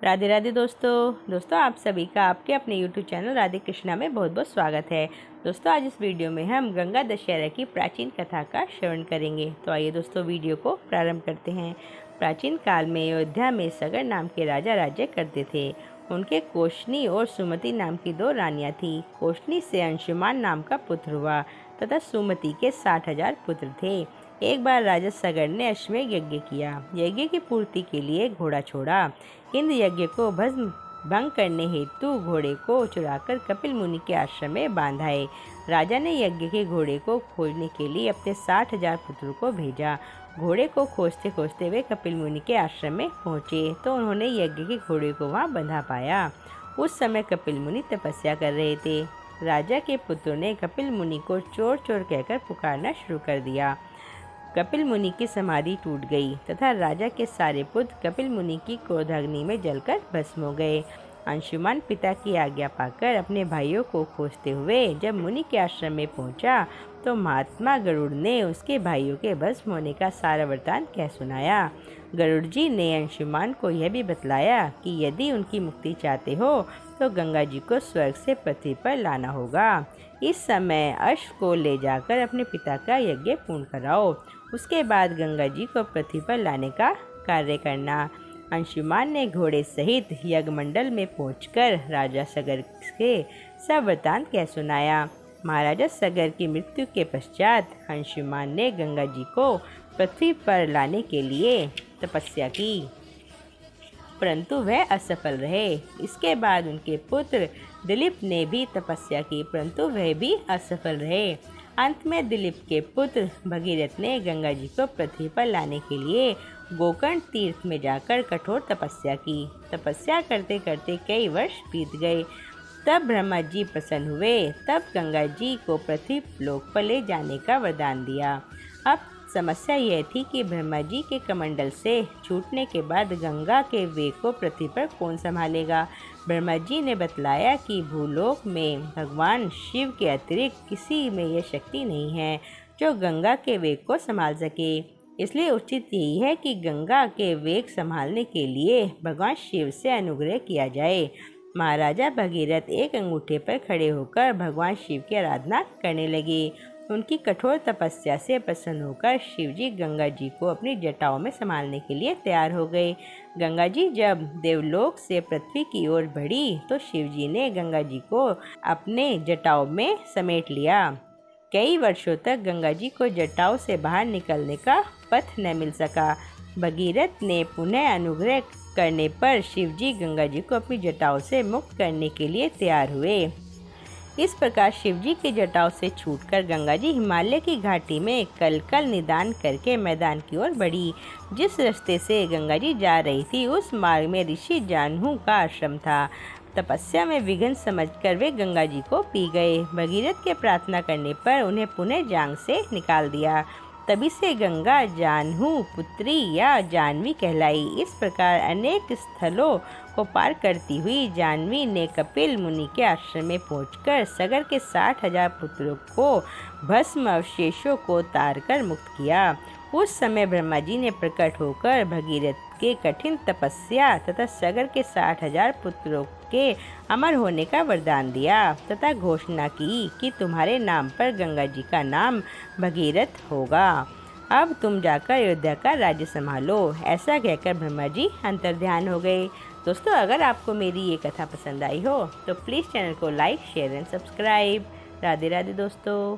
राधे राधे दोस्तों आप सभी का आपके अपने YouTube चैनल राधे कृष्णा में बहुत बहुत स्वागत है। दोस्तों आज इस वीडियो में हम गंगा दशहरा की प्राचीन कथा का श्रवण करेंगे। तो आइए दोस्तों वीडियो को प्रारंभ करते हैं। प्राचीन काल में अयोध्या में सगर नाम के राजा राज्य करते थे। उनके कोशनी और सुमति नाम की दो रानियाँ थीं। कोशनी से अंशुमान नाम का पुत्र हुआ तथा सुमति के 60,000 पुत्र थे। एक बार राजा सगर ने अश्वमेध यज्ञ किया। यज्ञ की पूर्ति के लिए घोड़ा छोड़ा। इंद्र यज्ञ को भंग करने हेतु घोड़े को चुराकर कपिल मुनि के आश्रम में बांधाए। राजा ने यज्ञ के घोड़े को खोजने के लिए अपने 60,000 पुत्रों को भेजा। घोड़े को खोजते खोजते वे कपिल मुनि के आश्रम में पहुँचे तो उन्होंने यज्ञ के घोड़े को वहाँ बंधा पाया। उस समय कपिल मुनि तपस्या कर रहे थे। राजा के पुत्रों ने कपिल मुनि को चोर चोर कहकर पुकारना शुरू कर दिया। कपिल मुनि की समाधि टूट गई तथा राजा के सारे पुत्र कपिल मुनि की क्रोधाग्नि में जलकर भस्म हो गए। अंशुमान पिता की आज्ञा पाकर अपने भाइयों को खोजते हुए जब मुनि के आश्रम में पहुंचा तो महात्मा गरुड़ ने उसके भाइयों के भस्म होने का सारा वृतांत कह सुनाया। गरुड़ जी ने अंशुमान को यह भी बतलाया कि यदि उनकी मुक्ति चाहते हो तो गंगा जी को स्वर्ग से पृथ्वी पर लाना होगा। इस समय अश्व को ले जाकर अपने पिता का यज्ञ पूर्ण कराओ। उसके बाद गंगा जी को पृथ्वी पर लाने का कार्य करना। अंशुमान ने घोड़े सहित यज्ञमंडल में पहुंचकर राजा सगर के सब वृतांत कह सुनाया। महाराजा सगर की मृत्यु के पश्चात अंशुमान ने गंगा जी को पृथ्वी पर लाने के लिए तपस्या की, परंतु वह असफल रहे। इसके बाद उनके पुत्र दिलीप ने भी तपस्या की, परंतु वह भी असफल रहे। अंत में दिलीप के पुत्र भगीरथ ने गंगा जी को पृथ्वी पर लाने के लिए गोकर्ण तीर्थ में जाकर कठोर तपस्या की। तपस्या करते करते कई वर्ष बीत गए। तब ब्रह्मा जी प्रसन्न हुए। तब गंगा जी को पृथ्वी लोक पर ले जाने का वरदान दिया। अब समस्या यह थी कि ब्रह्मा जी के कमंडल से छूटने के बाद गंगा के वेग को पृथ्वी पर कौन संभालेगा। ब्रह्मा जी ने बतलाया कि भूलोक में भगवान शिव के अतिरिक्त किसी में यह शक्ति नहीं है जो गंगा के वेग को संभाल सके। इसलिए उचित यही है कि गंगा के वेग संभालने के लिए भगवान शिव से अनुग्रह किया जाए। महाराजा भगीरथ एक अंगूठे पर खड़े होकर भगवान शिव की आराधना करने लगे। उनकी कठोर तपस्या से प्रसन्न होकर शिवजी गंगा जी को अपनी जटाओं में संभालने के लिए तैयार हो गए। गंगा जी जब देवलोक से पृथ्वी की ओर बढ़ी तो शिवजी ने गंगा जी को अपने जटाओं में समेट लिया। कई वर्षों तक गंगा जी को जटाओं से बाहर निकलने का पथ न मिल सका। भगीरथ ने पुनः अनुग्रह करने पर शिवजी गंगा जी को अपनी जटाओं से मुक्त करने के लिए तैयार हुए। इस प्रकार शिवजी के जटाओं से छूटकर गंगा जी हिमालय की घाटी में कल निदान करके मैदान की ओर बढ़ी। जिस रास्ते से गंगा जी जा रही थी उस मार्ग में ऋषि जाह्नू का आश्रम था। तपस्या में विघ्न समझकर वे गंगा जी को पी गए। भगीरथ के प्रार्थना करने पर उन्हें पुनः जांग से निकाल दिया। तभी से गंगा जाह्नू पुत्री या जाह्नवी कहलाई। इस प्रकार अनेक स्थलों को पार करती हुई जाह्नवी ने कपिल मुनि के आश्रम में पहुंचकर सगर के 60,000 पुत्रों को भस्म अवशेषों को तारकर मुक्त किया। उस समय ब्रह्मा जी ने प्रकट होकर भगीरथ के कठिन तपस्या तथा सगर के 60,000 पुत्रों के अमर होने का वरदान दिया तथा घोषणा की कि तुम्हारे नाम पर गंगा जी का नाम भगीरथ होगा। अब तुम जाकर अयोध्या का राज्य संभालो। ऐसा कहकर ब्रह्मा जी अंतर्ध्यान हो गए। दोस्तों अगर आपको मेरी ये कथा पसंद आई हो तो प्लीज़ चैनल को like share and subscribe. Radhe Radhe दोस्तों।